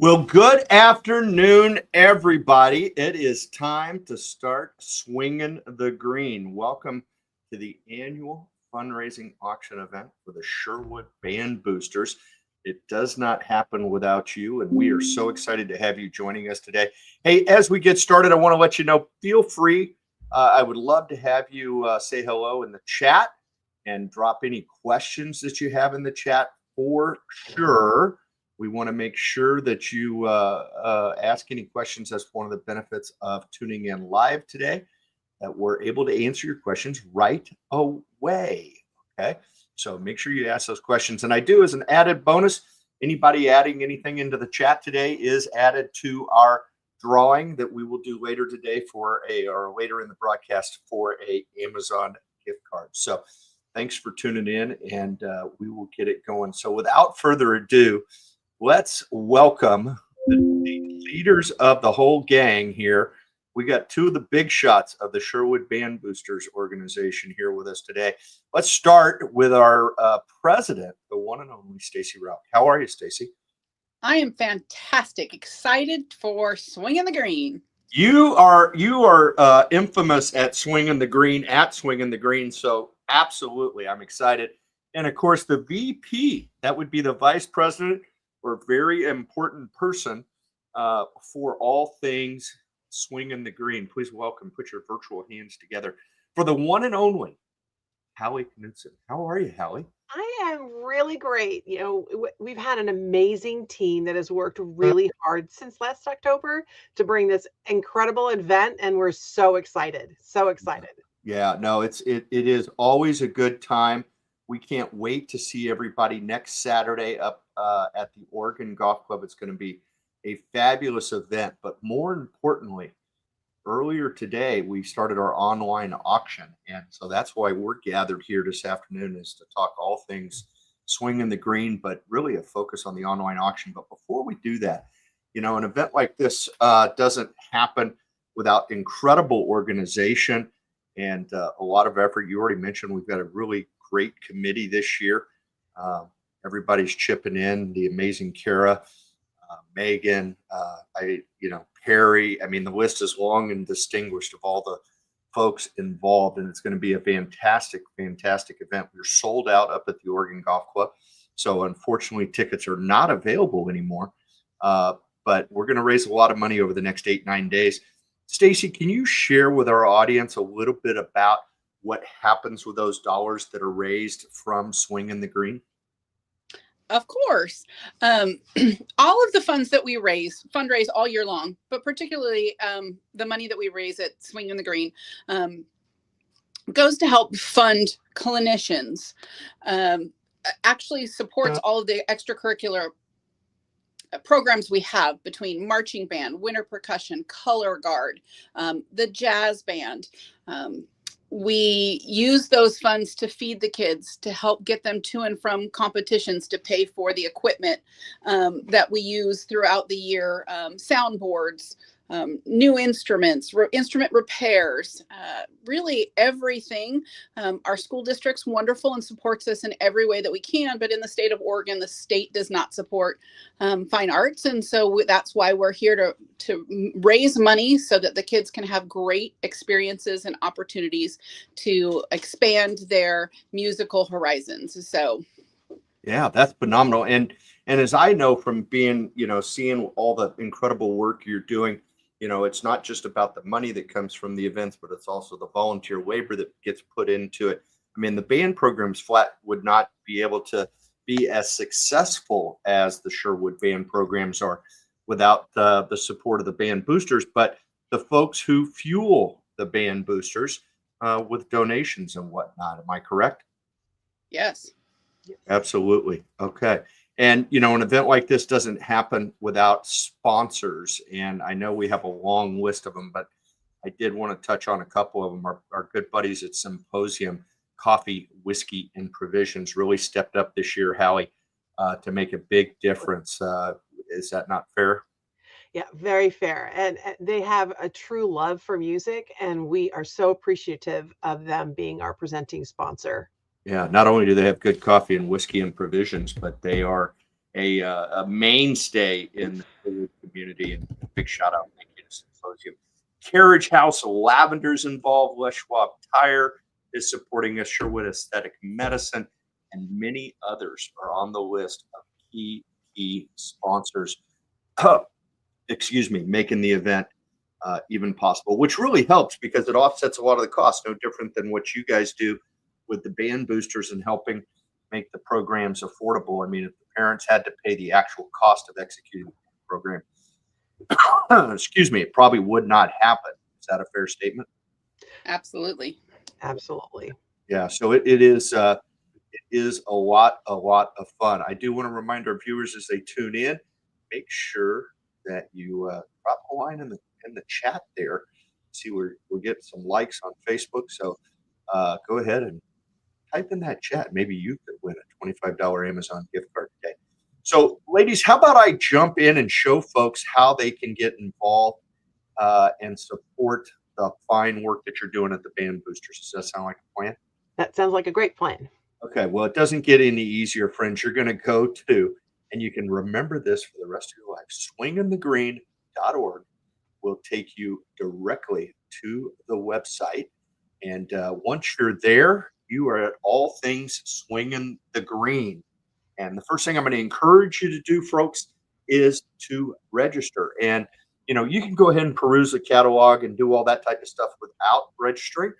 Well, good afternoon, everybody. It is time to start swinging the green. Welcome to the annual fundraising auction event for the Sherwood Band Boosters. It does not happen without you, and we are so excited to have you joining us today. Hey, as we get started, I want to let you know, feel free. I would love to have you say hello in the chat and drop any questions that you have in the chat for sure. We want to make sure that you ask any questions. That's one of the benefits of tuning in live today, that we're able to answer your questions right away. Okay, so make sure you ask those questions. And I do, as an added bonus, anybody adding anything into the chat today is added to our drawing that we will do later today or later in the broadcast for a Amazon gift card. So thanks for tuning in, and we will get it going. So without further ado, let's welcome the leaders of the whole gang here. We got two of the big shots of the Sherwood Band Boosters organization here with us today. Let's start with our president, the one and only Stacy Rauch. How are you, Stacy? I am fantastic. Excited for Swingin the Green. You are infamous at Swingin the Green, so absolutely, I'm excited. And of course, the VP, that would be the vice president, or very important person for all things Swingin the Green. Please welcome, put your virtual hands together for the one and only Hallie Knudsen. How are you, Hallie? I am really great. We've had an amazing team that has worked really hard since last October to bring this incredible event, and we're so excited. So excited. Yeah, no, it is always a good time. We can't wait to see everybody next Saturday up at the Oregon Golf Club. It's going to be a fabulous event. But more importantly, earlier today, we started our online auction. And so that's why we're gathered here this afternoon, is to talk all things Swingin the Green, but really a focus on the online auction. But before we do that, an event like this doesn't happen without incredible organization and a lot of effort. You already mentioned we've got a really great committee this year. Everybody's chipping in. The amazing Kara, Megan, Perry. I mean, the list is long and distinguished of all the folks involved, and it's going to be a fantastic event. We're sold out up at the Oregon Golf Club, so unfortunately, tickets are not available anymore. But we're going to raise a lot of money over the next 8-9 days. Stacy, can you share with our audience a little bit about what happens with those dollars that are raised from Swingin the Green? Of course. All of the funds that we fundraise all year long, but particularly the money that we raise at Swingin the Green goes to help fund clinicians, actually supports all of the extracurricular programs we have between marching band, winter percussion, color guard, the jazz band. We use those funds to feed the kids, to help get them to and from competitions, to pay for the equipment that we use throughout the year, soundboards, new instruments, instrument repairs, really everything. Our school district's wonderful and supports us in every way that we can, but in the state of Oregon, the state does not support fine arts. And so that's why we're here to raise money so that the kids can have great experiences and opportunities to expand their musical horizons. So yeah, that's phenomenal. And as I know from being, seeing all the incredible work you're doing, it's not just about the money that comes from the events, but it's also the volunteer labor that gets put into it. I mean, the band programs flat would not be able to be as successful as the Sherwood band programs are without the support of the band boosters, but the folks who fuel the band boosters with donations and whatnot. Am I correct? Yes. Absolutely. Okay. And, an event like this doesn't happen without sponsors. And I know we have a long list of them, but I did want to touch on a couple of them. Our good buddies at Symposium Coffee, Whiskey, and Provisions really stepped up this year, Hallie, to make a big difference. Is that not fair? Yeah, very fair. And they have a true love for music, and we are so appreciative of them being our presenting sponsor. Yeah, not only do they have good coffee and whiskey and provisions, but they are a mainstay in the Sherwood community. And big shout out, thank you to Symposium. Carriage House Lavender's involved. Les Schwab Tire is supporting us. Sherwood Aesthetic Medicine and many others are on the list of key sponsors. Excuse me, making the event even possible, which really helps because it offsets a lot of the costs. No different than what you guys do with the band boosters and helping make the programs affordable. I mean, if the parents had to pay the actual cost of executing the program, excuse me, it probably would not happen. Is that a fair statement? Absolutely. Absolutely. Yeah. So it is a lot of fun. I do want to remind our viewers as they tune in, make sure that you drop a line in the chat there. See, we're getting some likes on Facebook, so go ahead and type in that chat. Maybe you could win a $25 Amazon gift card today. So, ladies, how about I jump in and show folks how they can get involved and support the fine work that you're doing at the Band Boosters? Does that sound like a plan? That sounds like a great plan. Okay, well, it doesn't get any easier, friends. You're going to go to, and you can remember this for the rest of your life, swinginthegreen.org will take you directly to the website. And once you're there, you are at all things Swingin the Green. And the first thing I'm going to encourage you to do, folks, is to register. And, you know, you can go ahead and peruse the catalog and do all that type of stuff without registering.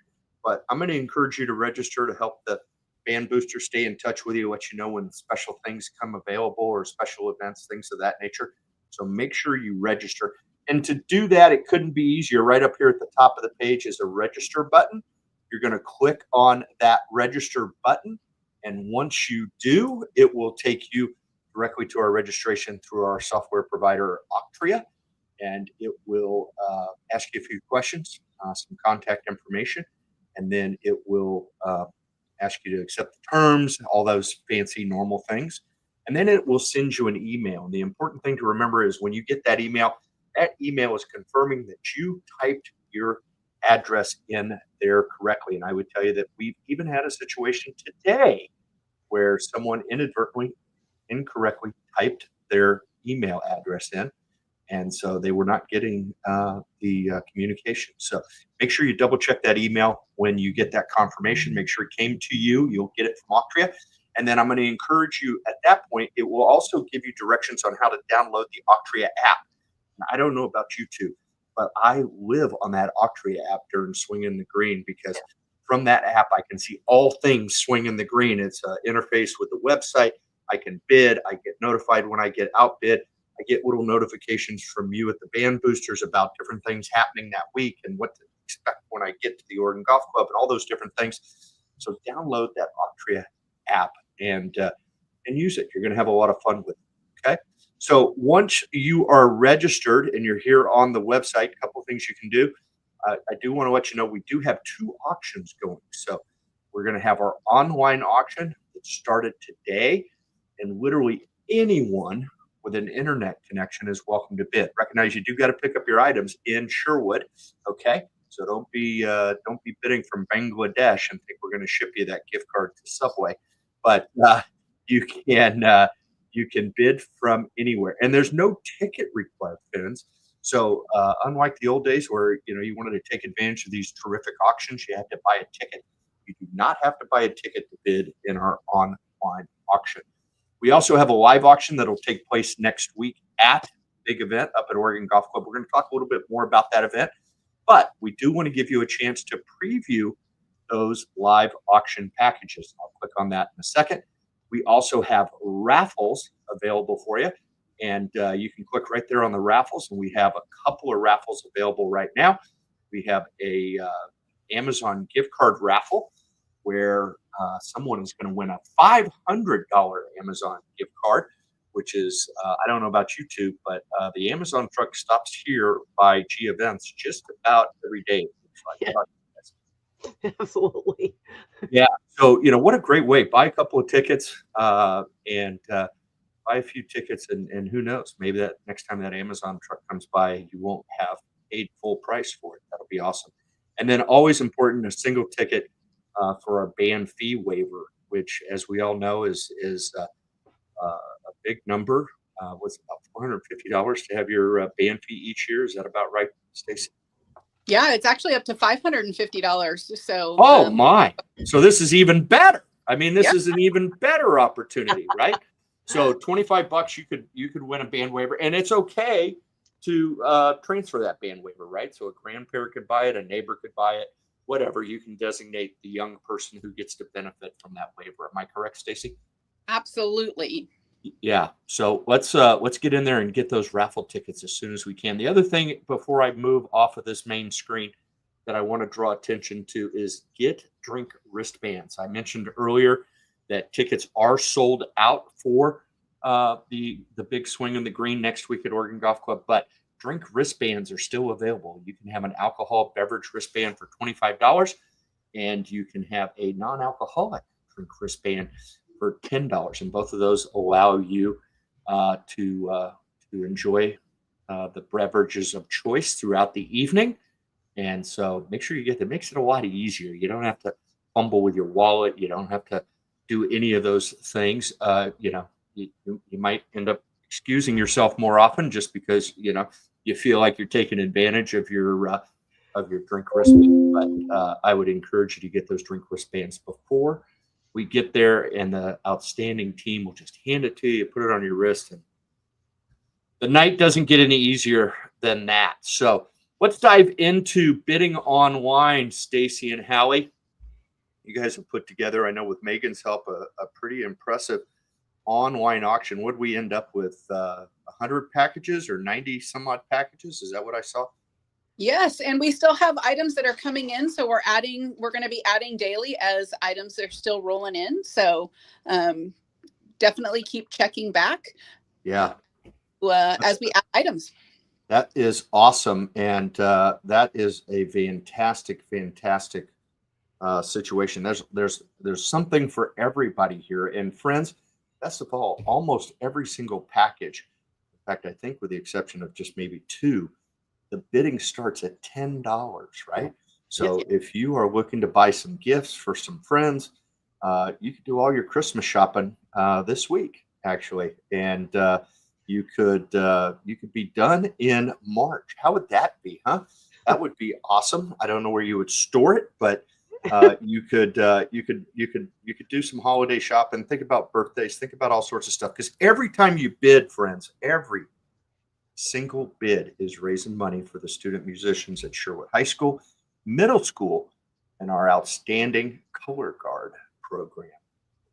But I'm going to encourage you to register to help the Band Booster stay in touch with you, let you know when special things come available or special events, things of that nature. So make sure you register. And to do that, it couldn't be easier. Right up here at the top of the page is a register button. You're going to click on that register button. And once you do, it will take you directly to our registration through our software provider, Octria. And it will ask you a few questions, some contact information, and then it will ask you to accept the terms, all those fancy normal things. And then it will send you an email. And the important thing to remember is when you get that email is confirming that you typed your address in there correctly. And I would tell you that we've even had a situation today where someone incorrectly typed their email address in. And so they were not getting the communication. So make sure you double check that email when you get that confirmation. Make sure it came to you. You'll get it from Octria. And then I'm going to encourage you at that point. It will also give you directions on how to download the Octria app. And I don't know about you two, but I live on that Octria app during Swingin the Green because from that app, I can see all things Swingin the Green. It's an interface with the website. I can bid. I get notified when I get outbid. I get little notifications from you at the Band Boosters about different things happening that week and what to expect when I get to the Oregon Golf Club and all those different things. So download that Octria app and use it. You're going to have a lot of fun with it. Okay. So once you are registered and you're here on the website, a couple of things you can do. I do want to let you know we do have 2 auctions going. So we're going to have our online auction that started today, and literally anyone with an internet connection is welcome to bid. Recognize you do got to pick up your items in Sherwood. Okay. So don't be bidding from Bangladesh and think we're going to ship you that gift card to Subway, but you can bid from anywhere, and there's no ticket required, Fins. So unlike the old days where you wanted to take advantage of these terrific auctions, you had to buy a ticket. You do not have to buy a ticket to bid in our online auction. We also have a live auction that will take place next week at big event up at Oregon Golf Club. We're going to talk a little bit more about that event, but we do want to give you a chance to preview those live auction packages. I'll click on that in a second. We also have raffles available for you, and you can click right there on the raffles, and we have a couple of raffles available right now. We have a Amazon gift card raffle where someone is going to win a $500 Amazon gift card, which is, I don't know about you two, but the Amazon truck stops here by G Events just about every day. Yeah. Absolutely. Yeah. So, what a great way. Buy a couple of tickets and buy a few tickets. And who knows, maybe that next time that Amazon truck comes by, you won't have paid full price for it. That'll be awesome. And then always important, a single ticket for our band fee waiver, which, as we all know, is a big number. Was about $450 to have your band fee each year. Is that about right, Stacy? Yeah, it's actually up to $550. So, Oh my! So this is even better. I mean, this yeah, is an even better opportunity, right? So $25, you could win a band waiver, and it's okay to transfer that band waiver, right? So a grandparent could buy it, a neighbor could buy it, whatever. You can designate the young person who gets to benefit from that waiver. Am I correct, Stacy? absolutely. Yeah. So let's get in there and get those raffle tickets as soon as we can. The other thing before I move off of this main screen that I want to draw attention to is get drink wristbands. I mentioned earlier that tickets are sold out for the big swing in the green next week at Oregon Golf Club, but drink wristbands are still available. You can have an alcohol beverage wristband for $25, and you can have a non-alcoholic drink wristband for $10, and both of those allow you to enjoy the beverages of choice throughout the evening. And so make sure you get that. Makes it a lot easier. You don't have to fumble with your wallet. You don't have to do any of those things. You might end up excusing yourself more often just because you feel like you're taking advantage of your drink wristband. But I would encourage you to get those drink wristbands before we get there, and the outstanding team will just hand it to you, put it on your wrist, and the night doesn't get any easier than that. So let's dive into bidding online, Stacy and Hallie. You guys have put together, I know with Megan's help, a pretty impressive online auction. Would we end up with 100 packages or 90 some odd packages? Is that what I saw? Yes, and we still have items that are coming in, so we're going to be adding daily as items are still rolling in. So definitely keep checking back. Yeah. As we add items. That is awesome, and that is a fantastic situation. There's something for everybody here, and friends. Best of all, almost every single package, in fact, I think with the exception of just maybe two, the bidding starts at $10, right? So Yes. if you are looking to buy some gifts for some friends, you could do all your Christmas shopping this week, actually, and you could be done in March. How would that be, huh? That would be awesome. I don't know where you would store it, but you could do some holiday shopping. Think about birthdays. Think about all sorts of stuff. Because every time you bid, friends, every single bid is raising money for the student musicians at Sherwood High School, middle school, and our outstanding color guard program.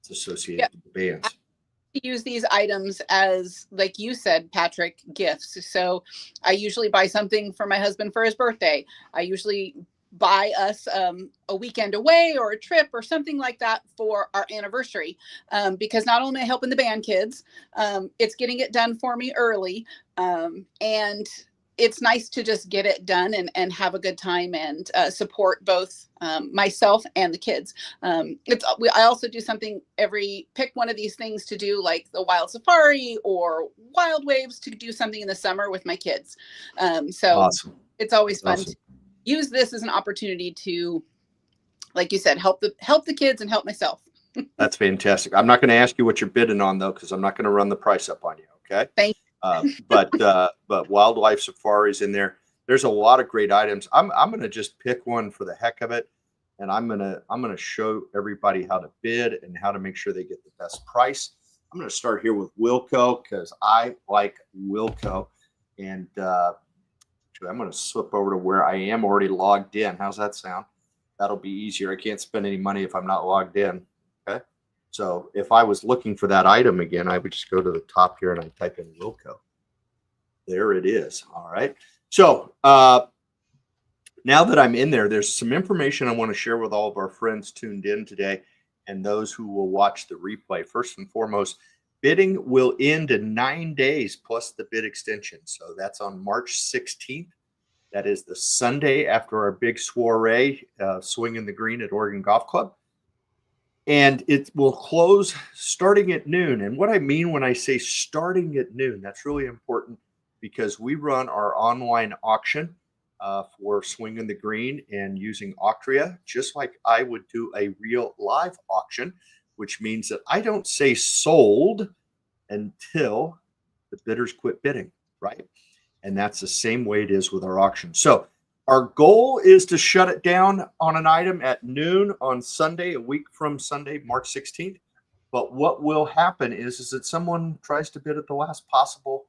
It's associated with the bands. Use these items as, like you said, Patrick, gifts. So I usually buy something for my husband for his birthday. I usually buy us a weekend away or a trip or something like that for our anniversary, because not only am I helping the band kids, it's getting it done for me early, and it's nice to just get it done and have a good time and support both myself and the kids. I also do something pick one of these things to do, like the Wild Safari or Wild Waves, to do something in the summer with my kids. So awesome. It's always fun Awesome. to use this as an opportunity to, like you said, help the kids and help myself. That's fantastic. I'm not going to ask you what you're bidding on though, because I'm not going to run the price up on you. Okay. Thank But wildlife safaris in there. There's a lot of great items. I'm going to just pick one for the heck of it, and I'm going to show everybody how to bid and how to make sure they get the best price. I'm going to start here with Wilco because I like Wilco, and I'm going to slip over to where I am already logged in. How's that sound? That'll be easier. I can't spend any money if I'm not logged in. Okay. So if I was looking for that item again, I would just go to the top here and I type in Wilco. There it is. All right. So now that I'm in there, there's some information I want to share with all of our friends tuned in today and those who will watch the replay. First and foremost, bidding will end in 9 days plus the bid extension. So that's on March 16th. That is the Sunday after our big soiree, Swingin the Green at Oregon Golf Club. And it will close starting at noon. And what I mean when I say starting at noon, that's really important because we run our online auction for Swingin the Green and using Octria, just like I would do a real live auction, which means that I don't say sold until the bidders quit bidding, right? And that's the same way it is with our auction. So our goal is to shut it down on an item at noon on Sunday, a week from Sunday, March 16th. But what will happen is that someone tries to bid at the last possible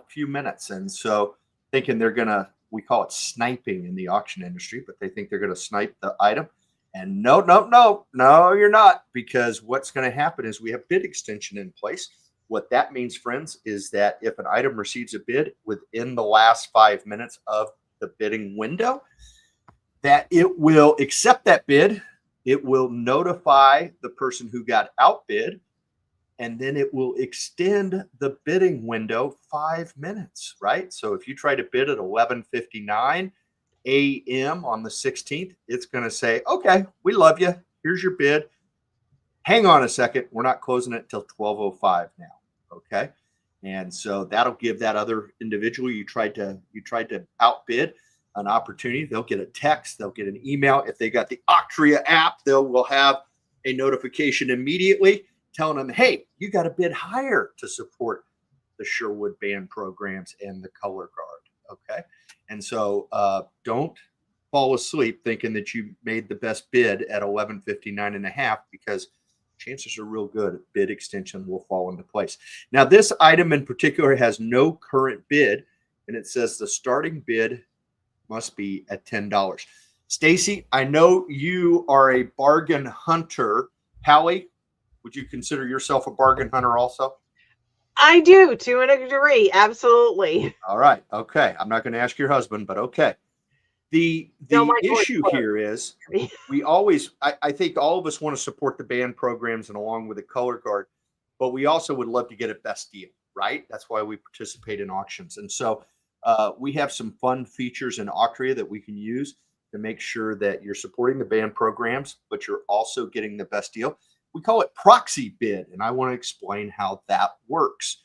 few minutes. And so thinking they're going to, we call it sniping in the auction industry, but they think they're going to snipe the item. And no, you're not, because what's going to happen is we have bid extension in place. What that means, friends, is that if an item receives a bid within the last 5 minutes of the bidding window, that it will accept that bid. It will notify the person who got outbid, and then it will extend the bidding window 5 minutes, right? So if you try to bid at 11:59 a.m. on the 16th, it's going to say, okay, we love you. Here's your bid. Hang on a second. We're not closing it until 12:05 now. Okay. And so that'll give that other individual you tried to outbid an opportunity. They'll get a text, they'll get an email. If they got the Octria app, will have a notification immediately telling them, hey, you got to bid higher to support the Sherwood Band programs and the color guard. Okay. And so don't fall asleep thinking that you made the best bid at 11:59.5, because chances are real good bid extension will fall into place. Now, this item in particular has no current bid, and it says the starting bid must be at $10. Stacy, I know you are a bargain hunter. Hallie, would you consider yourself a bargain hunter also? I do, to a degree, absolutely. All right. Okay. I'm not going to ask your husband, but okay. The issue here is we always, I think all of us want to support the band programs and along with the color guard, but we also would love to get a best deal, right? That's why we participate in auctions. And so we have some fun features in Octria that we can use to make sure that you're supporting the band programs, but you're also getting the best deal. We call it proxy bid, and I want to explain how that works.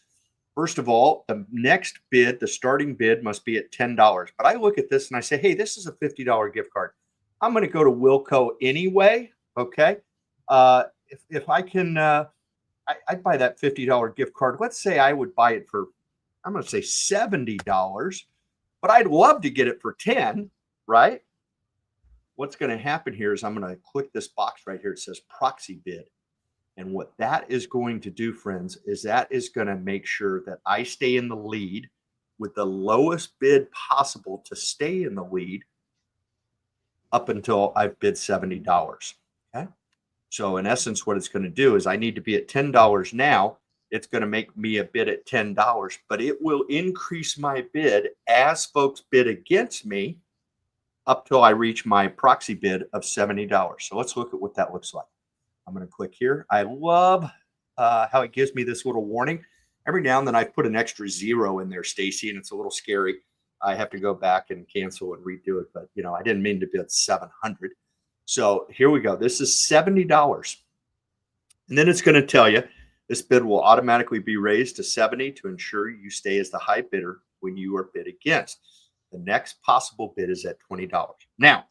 First of all, the next bid, the starting bid, must be at $10. But I look at this and I say, hey, this is a $50 gift card. I'm going to go to Wilco anyway. Okay. If I can, I'd buy that $50 gift card. Let's say I would buy it for, I'm going to say $70, but I'd love to get it for 10, right? What's going to happen here is I'm going to click this box right here. It says proxy bid. And what that is going to do, friends, is that is going to make sure that I stay in the lead with the lowest bid possible to stay in the lead up until I've bid $70. Okay. So in essence, what it's going to do is I need to be at $10 now. It's going to make me a bid at $10, but it will increase my bid as folks bid against me up till I reach my proxy bid of $70. So let's look at what that looks like. I'm going to click here. I love how it gives me this little warning. Every now and then I put an extra 0 in there, Stacy, and it's a little scary. I have to go back and cancel and redo it, but I didn't mean to bid 700. So here we go. This is $70. And then it's going to tell you this bid will automatically be raised to 70 to ensure you stay as the high bidder when you are bid against. The next possible bid is at $20. Now,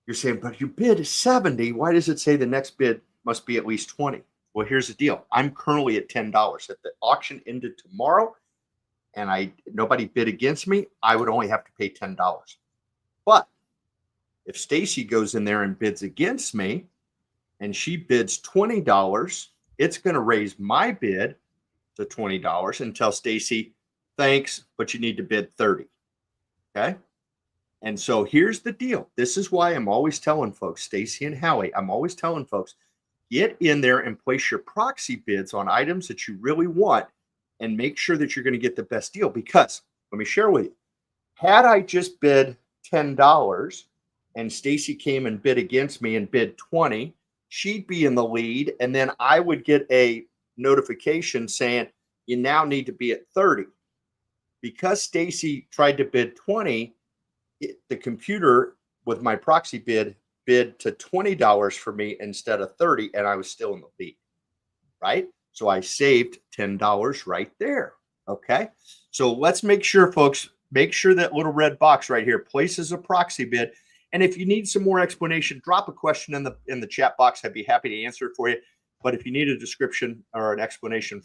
you're saying, but you bid 70. Why does it say the next bid must be at least 20? Well, here's the deal. I'm currently at $10. If the auction ended tomorrow and nobody bid against me, I would only have to pay $10. But if Stacy goes in there and bids against me and she bids $20, it's going to raise my bid to $20 and tell Stacy, thanks, but you need to bid 30. Okay. And so here's the deal. This is why I'm always telling folks, Stacy and Howie, I'm always telling folks, get in there and place your proxy bids on items that you really want and make sure that you're going to get the best deal. Because let me share with you, had I just bid $10 and Stacy came and bid against me and bid 20, she'd be in the lead. And then I would get a notification saying, you now need to be at 30. Because Stacy tried to bid 20, the computer with my proxy bid to $20 for me instead of 30, and I was still in the lead, right? So I saved $10 right there. Okay. So let's make sure, folks, make sure that little red box right here places a proxy bid. And if you need some more explanation, drop a question in the chat box. I'd be happy to answer it for you. But if you need a description or an explanation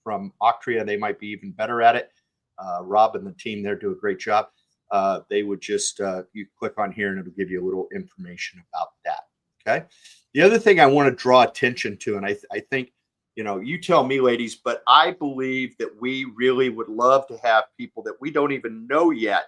from Octria, they might be even better at it. Rob and the team there do a great job. They would just, you click on here and it'll give you a little information about that. Okay. The other thing I want to draw attention to, and I think, you tell me, ladies, but I believe that we really would love to have people that we don't even know yet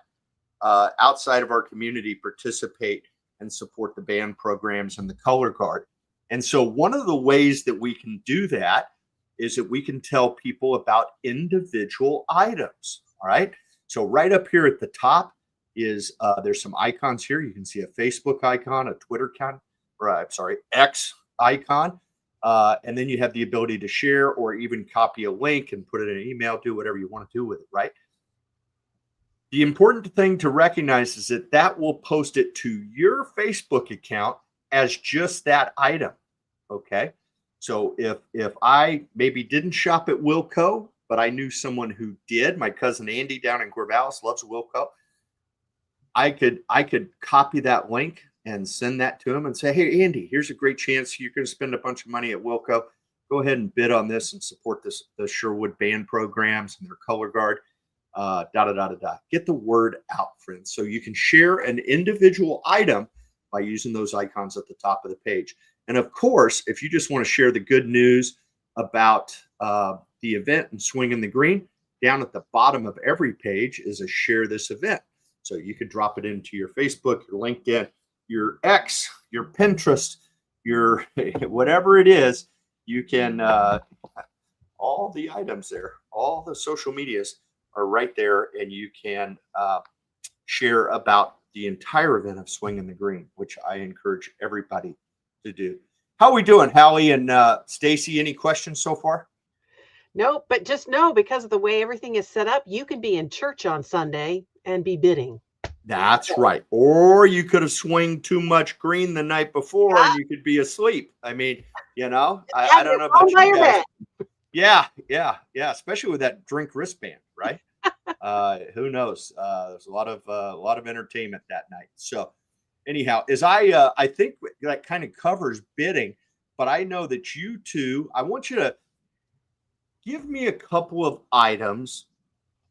outside of our community participate and support the band programs and the color guard. And so one of the ways that we can do that is that we can tell people about individual items. All right. So right up here at the top is there's some icons here. You can see a Facebook icon, a Twitter account, or I'm sorry, X icon. And then you have the ability to share or even copy a link and put it in an email, do whatever you want to do with it, right? The important thing to recognize is that will post it to your Facebook account as just that item, okay? So if I maybe didn't shop at Wilco, but I knew someone who did, my cousin Andy down in Corvallis loves Wilco, I could copy that link and send that to him and say, hey, Andy, here's a great chance you're going to spend a bunch of money at Wilco. Go ahead and bid on this and support the Sherwood Band programs and their color guard. Get the word out, friends. So you can share an individual item by using those icons at the top of the page. And of course, if you just want to share the good news about the event and Swingin the Green, down at the bottom of every page is a share this event. So you could drop it into your Facebook, your LinkedIn, your X, your Pinterest, your whatever it is. You can all the items there, all the social medias are right there, and you can share about the entire event of Swingin the Green, which I encourage everybody to do. How are we doing, Hallie and Stacy? Any questions so far? Nope, but just know, because of the way everything is set up, you can be in church on Sunday and be bidding. That's right. Or you could have swung too much green the night before and you could be asleep. I mean, I don't know about you guys. Yeah. Especially with that drink wristband, right? Who knows? There's a lot of entertainment that night. So anyhow, I think that kind of covers bidding, but I know that you two, I want you to give me a couple of items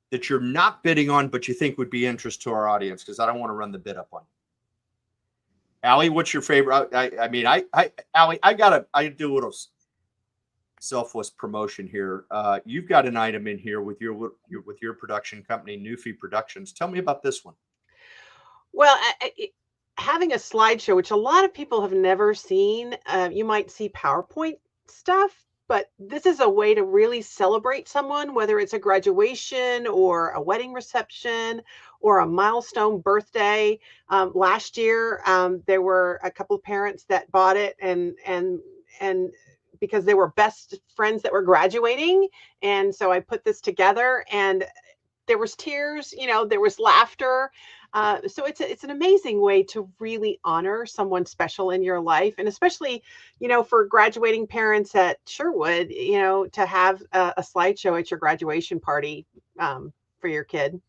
that you're not bidding on, but you think would be interest to our audience, because I don't want to run the bid up on you. Allie, what's your favorite? Allie, I do a little selfless promotion here. You've got an item in here with your production company, Newfie Productions. Tell me about this one. Well, having a slideshow, which a lot of people have never seen, you might see PowerPoint stuff, but this is a way to really celebrate someone, whether it's a graduation or a wedding reception or a milestone birthday. Last year, there were a couple of parents that bought it and because they were best friends that were graduating. And so I put this together, and there was tears, there was laughter. So it's an amazing way to really honor someone special in your life. And especially, for graduating parents at Sherwood, to have a slideshow at your graduation party for your kid.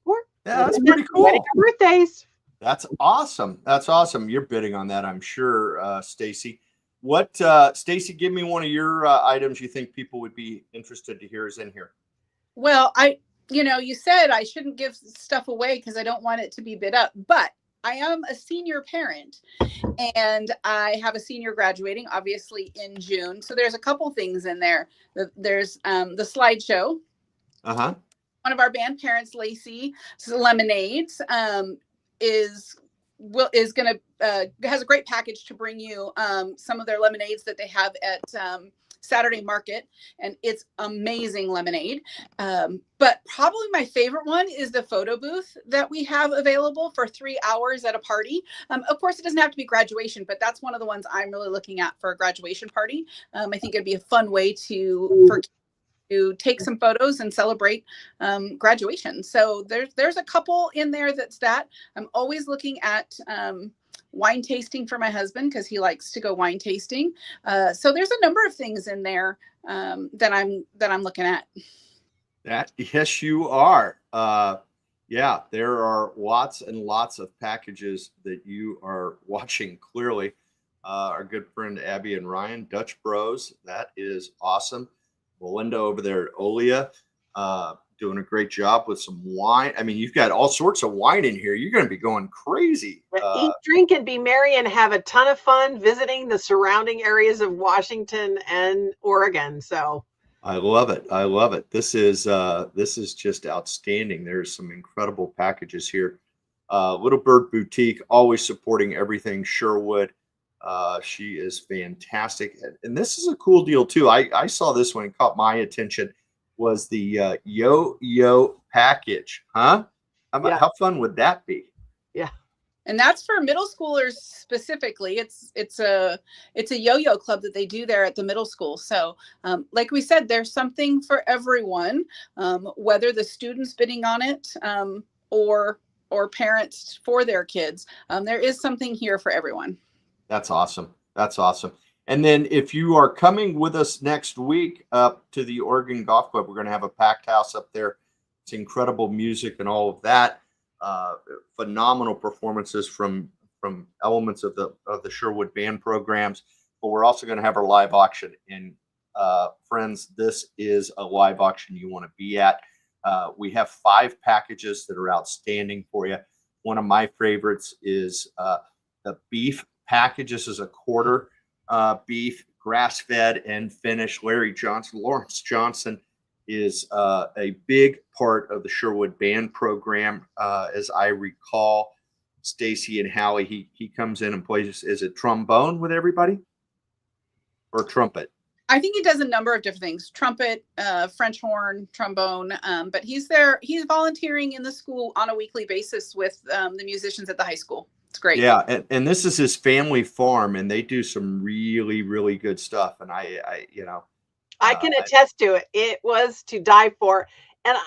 That's pretty cool. Birthdays. That's awesome. That's awesome. You're bidding on that, I'm sure, Stacy. Stacy, give me one of your items you think people would be interested to hear is in here. Well, you said I shouldn't give stuff away because I don't want it to be bid up, but I am a senior parent and I have a senior graduating obviously in June. So there's a couple things in there. There's the slideshow. Uh-huh. One of our band parents, Lacey's Lemonades, has a great package to bring you some of their lemonades that they have at Saturday Market, and it's amazing lemonade. But probably my favorite one is the photo booth that we have available for 3 hours at a party. Of course, it doesn't have to be graduation, but that's one of the ones I'm really looking at for a graduation party. I think it'd be a fun way to take some photos and celebrate graduation. So there's a couple in there that I'm always looking at wine tasting for my husband because he likes to go wine tasting. So there's a number of things in there that I'm looking at. Yes, you are. Yeah, there are lots and lots of packages that you are watching clearly. our good friend Abby and Ryan, Dutch Bros. That is awesome. Melinda over there at Olia, doing a great job with some wine. I mean, you've got all sorts of wine in here. You're going to be going crazy. Eat, drink, and be merry, and have a ton of fun visiting the surrounding areas of Washington and Oregon. So I love it. I love it. This is just outstanding. There's some incredible packages here. Little Bird Boutique, always supporting everything Sherwood. She is fantastic, and this is a cool deal too. I saw this one and caught my attention. Was the yo-yo package? Huh? Yeah. How fun would that be? Yeah. And that's for middle schoolers specifically. It's a yo-yo club that they do there at the middle school. So like we said, there's something for everyone, whether the students bidding on it or parents for their kids. There is something here for everyone. That's awesome. That's awesome. And then if you are coming with us next week up to the Oregon Golf Club, we're going to have a packed house up there. It's incredible music and all of that. Phenomenal performances from elements of the Sherwood Band programs. But we're also going to have our live auction. And friends, this is a live auction you want to be at. We have 5 packages that are outstanding for you. One of my favorites is the beef package. This is a quarter beef, grass-fed and finished. Lawrence Johnson is a big part of the Sherwood Band program. As I recall, Stacy and Howie, he comes in and plays, is it trombone with everybody or trumpet? I think he does a number of different things: trumpet, French horn, trombone. But he's there. He's volunteering in the school on a weekly basis with the musicians at the high school. It's great. Yeah, and this is his family farm, and they do some really, really good stuff. And I can attest to it. It was to die for, and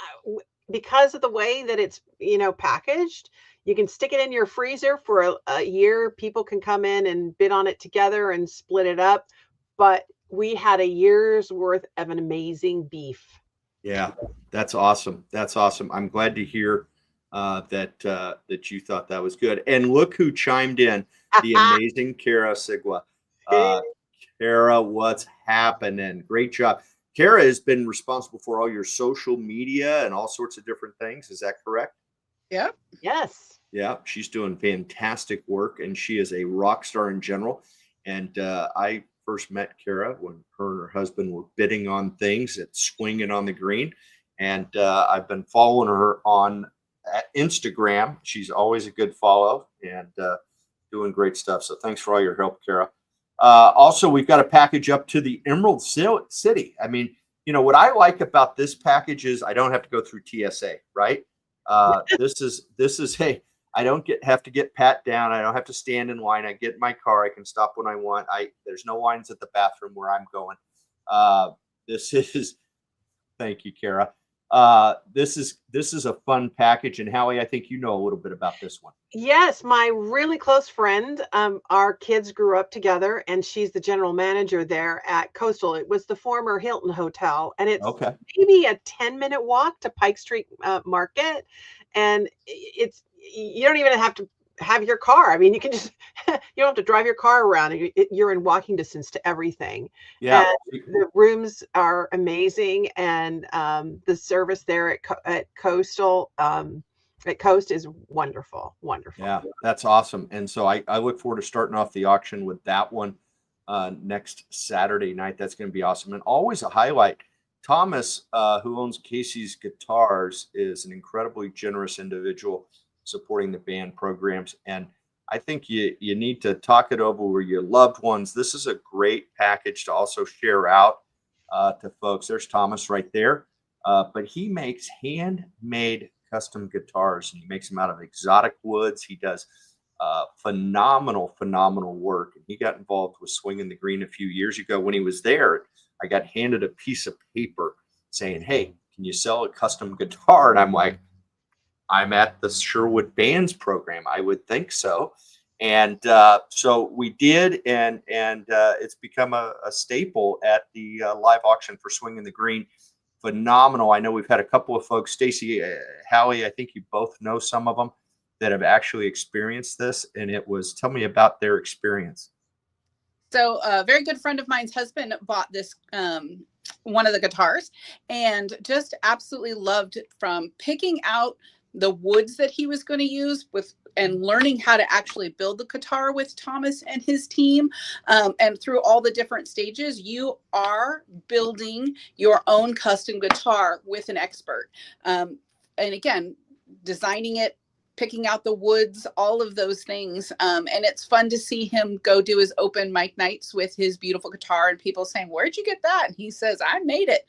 because of the way that it's packaged, you can stick it in your freezer for a year. People can come in and bid on it together and split it up. But we had a year's worth of an amazing beef. Yeah, that's awesome. That's awesome. I'm glad to hear that you thought that was good. And look who chimed in, the amazing Kara Sigwa. Kara, what's happening? Great job. Kara has been responsible for all your social media and all sorts of different things. Is that correct? Yeah. Yes. Yeah, she's doing fantastic work, and she is a rock star in general. And I first met Kara when her and her husband were bidding on things at Swingin on the Green. And I've been following her on Instagram. She's always a good follow and doing great stuff. So thanks for all your help, Kara. Also, we've got a package up to the Emerald City. I mean, what I like about this package is I don't have to go through TSA, right? This is hey, I don't have to get pat down. I don't have to stand in line. I get in my car. I can stop when I want. There's no lines at the bathroom where I'm going. Thank you, Kara. This is a fun package, and Howie, I think you know a little bit about this one. Yes, my really close friend, our kids grew up together, and she's the general manager there at Coastal. It was the former Hilton Hotel, and it's maybe a 10-minute walk to Pike Street Market, and you don't even have to have your car. I mean, you can just you don't have to drive your car around. You're in walking distance to everything. Yeah, and the rooms are amazing, and the service there at Coastal at Coast is wonderful. Yeah, that's awesome. And so I look forward to starting off the auction with that one next Saturday night. That's going to be awesome. And always a highlight. Thomas, who owns Casey's Guitars, is an incredibly generous individual supporting the band programs. And I think you need to talk it over with your loved ones. This is a great package to also share out to folks. There's Thomas right there. But he makes handmade custom guitars, and he makes them out of exotic woods. He does phenomenal work. And he got involved with Swingin the Green a few years ago. When he was there, I got handed a piece of paper saying, "Hey, can you sell a custom guitar?" And I'm like, "I'm at the Sherwood Bands program. I would think so." And so we did, and it's become a staple at the live auction for Swingin the Green. Phenomenal. I know we've had a couple of folks, Stacy, Howie, I think you both know some of them that have actually experienced this. And tell me about their experience. So a very good friend of mine's husband bought this one of the guitars and just absolutely loved it, from picking out the woods that he was going to use with and learning how to actually build the guitar with Thomas and his team. And through all the different stages, you are building your own custom guitar with an expert. And again, designing it, picking out the woods, all of those things. And it's fun to see him go do his open mic nights with his beautiful guitar and people saying, "Where'd you get that?" And he says, "I made it."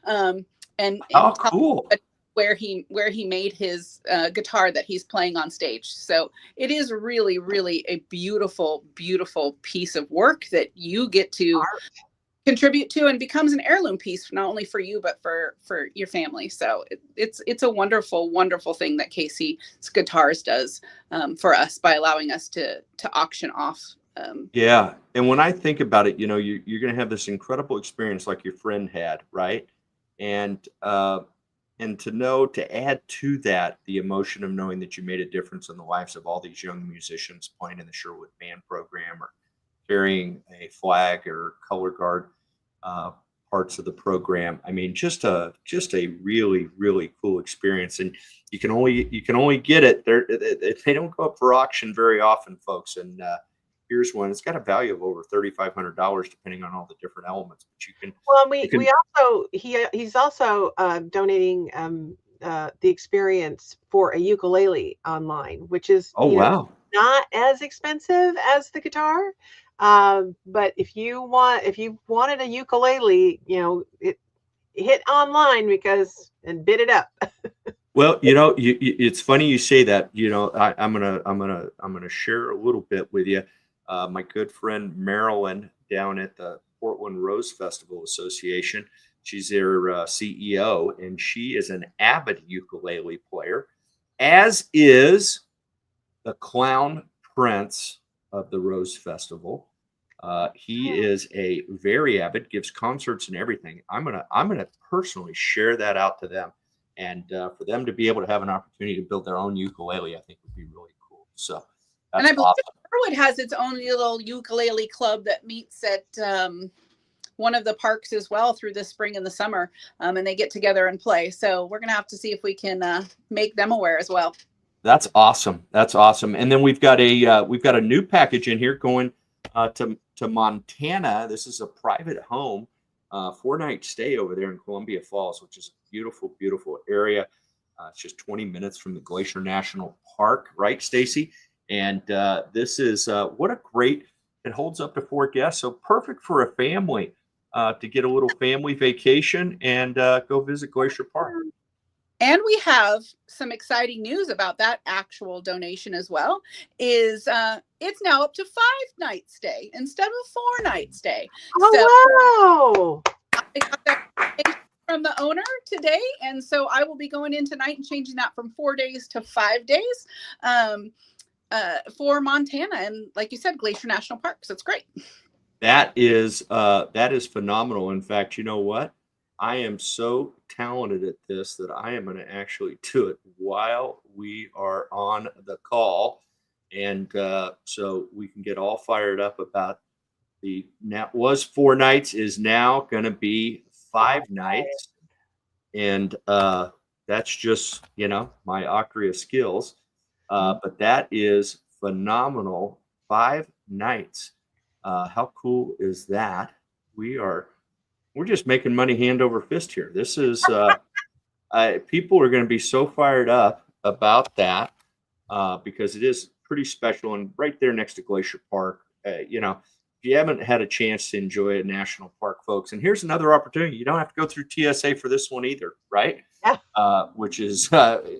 And Oh, cool. where he made his guitar that he's playing on stage. So it is really, really a beautiful, beautiful piece of work that you get to contribute to, and becomes an heirloom piece, not only for you, but for your family. So it's a wonderful, wonderful thing that Casey's Guitars does for us by allowing us to auction off. Yeah. And when I think about it, you're going to have this incredible experience like your friend had, right? And to add to that, the emotion of knowing that you made a difference in the lives of all these young musicians playing in the Sherwood Band program, or carrying a flag or color guard parts of the program. I mean, just a really, really cool experience. And you can only get it there. They don't go up for auction very often, folks. And here's one. It's got a value of over $3,500, depending on all the different elements. But you can. Well, we also he's also donating the experience for a ukulele online, which is Wow. not as expensive as the guitar. But if you wanted a ukulele, hit online and bid it up. Well, it's funny you say that. I'm gonna share a little bit with you. My good friend Marilyn down at the Portland Rose Festival Association. She's their CEO, and she is an avid ukulele player, as is the clown prince of the Rose Festival. He is a very avid, gives concerts and everything. I'm gonna personally share that out to them, and for them to be able to have an opportunity to build their own ukulele, I think would be really cool. So And I that's believe awesome. Sherwood has its own little ukulele club that meets at one of the parks as well through the spring and the summer, and they get together and play. So we're gonna have to see if we can make them aware as well. That's awesome. That's awesome. And then we've got a new package in here going to Montana. This is a private home, 4-night stay over there in Columbia Falls, which is a beautiful, beautiful area. It's just 20 minutes from the Glacier National Park, right, Stacy? And this is it holds up to 4 guests, so perfect for a family to get a little family vacation and go visit Glacier Park. And we have some exciting news about that actual donation as well. It's now up to 5-night stay instead of 4-night stay. Oh, wow. I got that from the owner today, and so I will be going in tonight and changing that from 4 days to 5 days for Montana, and like you said, Glacier National Park. So it's great. That is phenomenal. In fact, you know what? I am so talented at this that I am going to actually do it while we are on the call, and so we can get all fired up about now was 4 nights, is now going to be 5 nights, and that's just my Octria skills, but that is phenomenal. 5 nights. How cool is that? We're just making money hand over fist here. This is people are going to be so fired up about that because it is pretty special, and right there next to Glacier Park. If you haven't had a chance to enjoy a national park, folks, and here's another opportunity. You don't have to go through TSA for this one either, right? Yeah. Which is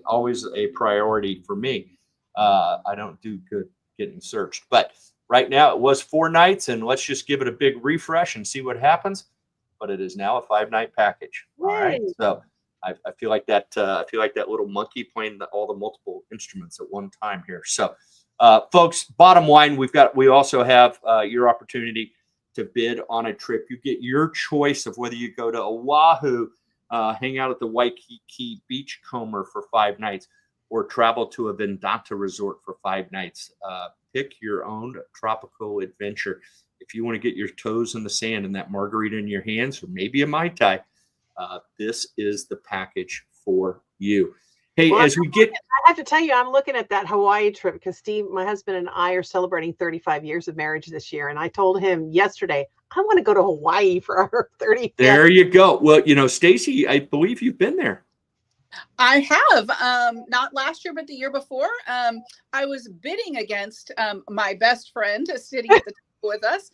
always a priority for me. I don't do good getting searched, but right now it was 4 nights, and let's just give it a big refresh and see what happens. But it is now a 5-night package. All right. So I feel like that. I feel like that little monkey playing all the multiple instruments at one time here. So, folks, bottom line, we also have your opportunity to bid on a trip. You get your choice of whether you go to Oahu, hang out at the Waikiki Beachcomber for 5 nights, or travel to a Vedanta resort for 5 nights. Pick your own tropical adventure. if you want to get your toes in the sand and that margarita in your hands, or maybe a Mai Tai, this is the package for you. Hey, Well, as we get, I have to tell you, I'm looking at that Hawaii trip because Steve, my husband, and I are celebrating 35 years of marriage this year. And I told him yesterday, I want to go to Hawaii for our 35th. there you go. Well, Stacy, I believe you've been there. I have, not last year, but the year before. I was bidding against my best friend sitting at the table with us.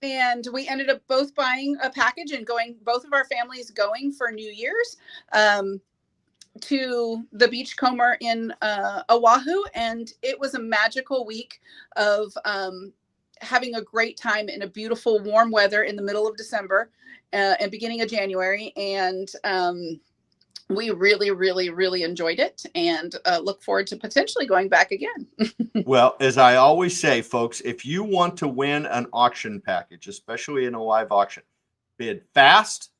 And we ended up both buying a package and both of our families going for New Year's to the Beachcomber in Oahu. And it was a magical week of having a great time in a beautiful warm weather in the middle of December and beginning of January. And we really, really, really enjoyed it and look forward to potentially going back again. Well, as I always say, folks, if you want to win an auction package, especially in a live auction, bid fast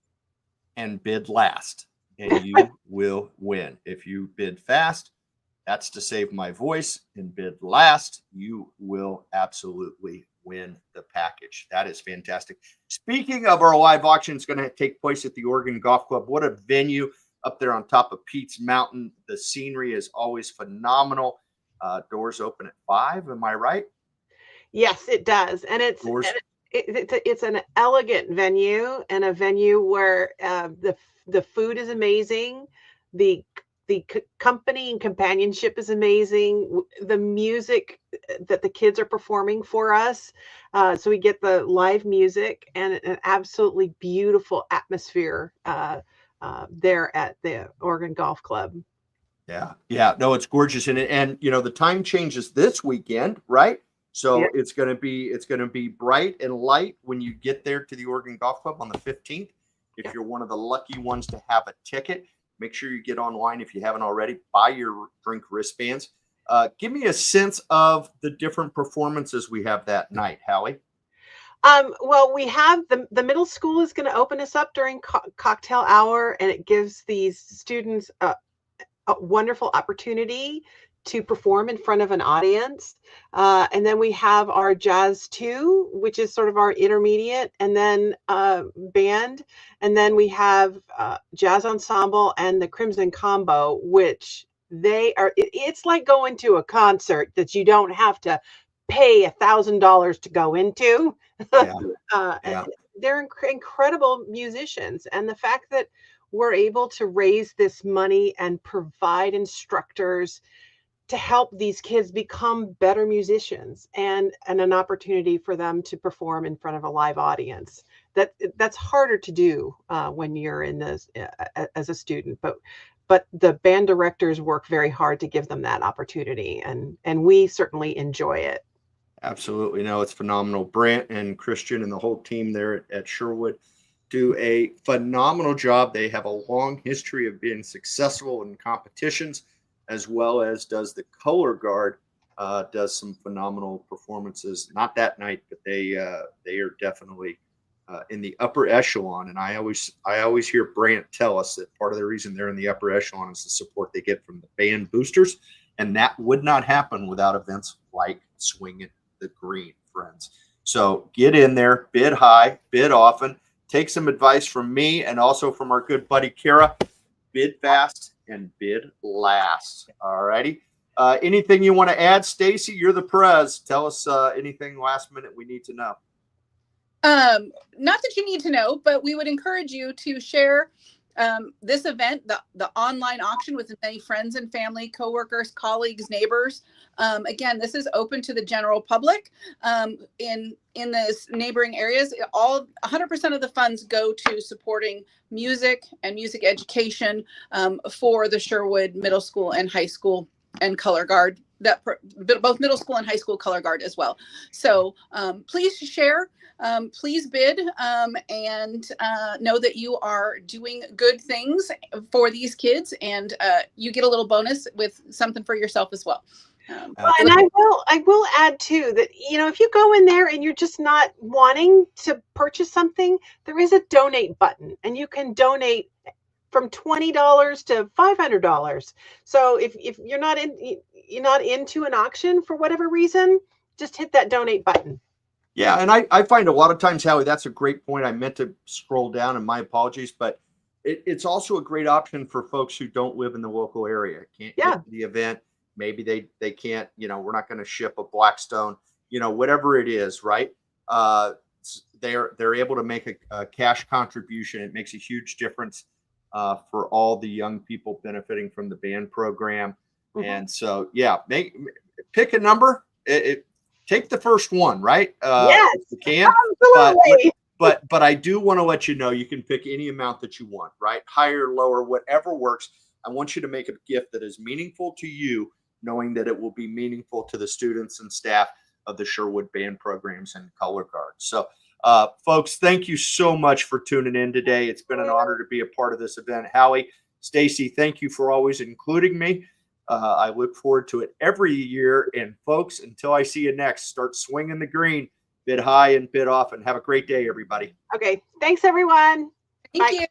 and bid last, and you will win. If you bid fast, that's to save my voice, and bid last, you will absolutely win the package. That is fantastic. Speaking of our live auction, it's going to take place at the Oregon Golf Club. What a venue up there on top of Pete's Mountain. The scenery is always phenomenal. Doors open at 5. Am I right? Yes, it does. And it's an elegant venue, and a venue where the food is amazing. The company and companionship is amazing. The music that the kids are performing for us. So we get the live music and an absolutely beautiful atmosphere there at the Oregon Golf Club. Yeah. No, it's gorgeous, and the time changes this weekend, right? So it's going to be bright and light when you get there to the Oregon Golf Club on the 15th. If you're one of the lucky ones to have a ticket, make sure you get online if you haven't already. Buy your drink wristbands. Give me a sense of the different performances we have that night, Hallie. Well, we have the middle school is going to open us up during cocktail hour, and it gives these students a wonderful opportunity to perform in front of an audience. And then we have our Jazz 2, which is sort of our intermediate, and then band. And then we have Jazz Ensemble and the Crimson Combo, which it's like going to a concert that you don't have to pay $1,000 to go into. Yeah. They're incredible musicians. And the fact that we're able to raise this money and provide instructors to help these kids become better musicians, and an opportunity for them to perform in front of a live audience. That's harder to do when you're in this as a student, but the band directors work very hard to give them that opportunity, and we certainly enjoy it. Absolutely. No, it's phenomenal. Brant and Christian and the whole team there at Sherwood do a phenomenal job. They have a long history of being successful in competitions, as well as does the color guard, does some phenomenal performances. Not that night, but they are definitely in the upper echelon. And I always hear Brant tell us that part of the reason they're in the upper echelon is the support they get from the band boosters, and that would not happen without events like Swingin the Green, friends. So get in there, bid high, bid often. Take some advice from me and also from our good buddy Kara. Bid fast and bid last. All righty. Anything you want to add, Stacy? You're the prez. Tell us anything last minute we need to know. Not that you need to know, but we would encourage you to share this event, the online auction, with as many friends and family, coworkers, colleagues, neighbors. Again, this is open to the general public. In this neighboring areas, 100% of the funds go to supporting music and music education for the Sherwood Middle School and High School and Color Guard, both middle school and high school color guard as well. So please share, please bid, and know that you are doing good things for these kids, and you get a little bonus with something for yourself as well. And I will add too that, if you go in there and you're just not wanting to purchase something, there is a donate button, and you can donate from $20 to $500. So if you're not into an auction for whatever reason, just hit that donate button. Yeah, and I find a lot of times, Howie, that's a great point. I meant to scroll down, and my apologies, but it's also a great option for folks who don't live in the local area, can't get Yeah. to the event. Maybe they can't, we're not going to ship a Blackstone, whatever it is, right? They're able to make a cash contribution. It makes a huge difference for all the young people benefiting from the band program. Mhm. And so, yeah, pick a number. Take the first one, right? Yes, If you can. absolutely. But I do want to let you know you can pick any amount that you want, right? Higher, lower, whatever works. I want you to make a gift that is meaningful to you, knowing that it will be meaningful to the students and staff of the Sherwood Band programs and color guards. So, folks, thank you so much for tuning in today. It's been an honor to be a part of this event. Howie, Stacy, thank you for always including me. I look forward to it every year. And folks, until I see you next, start swinging the green, bid high and bid off, and have a great day, everybody. Okay. Thanks, everyone. Thank Bye. you.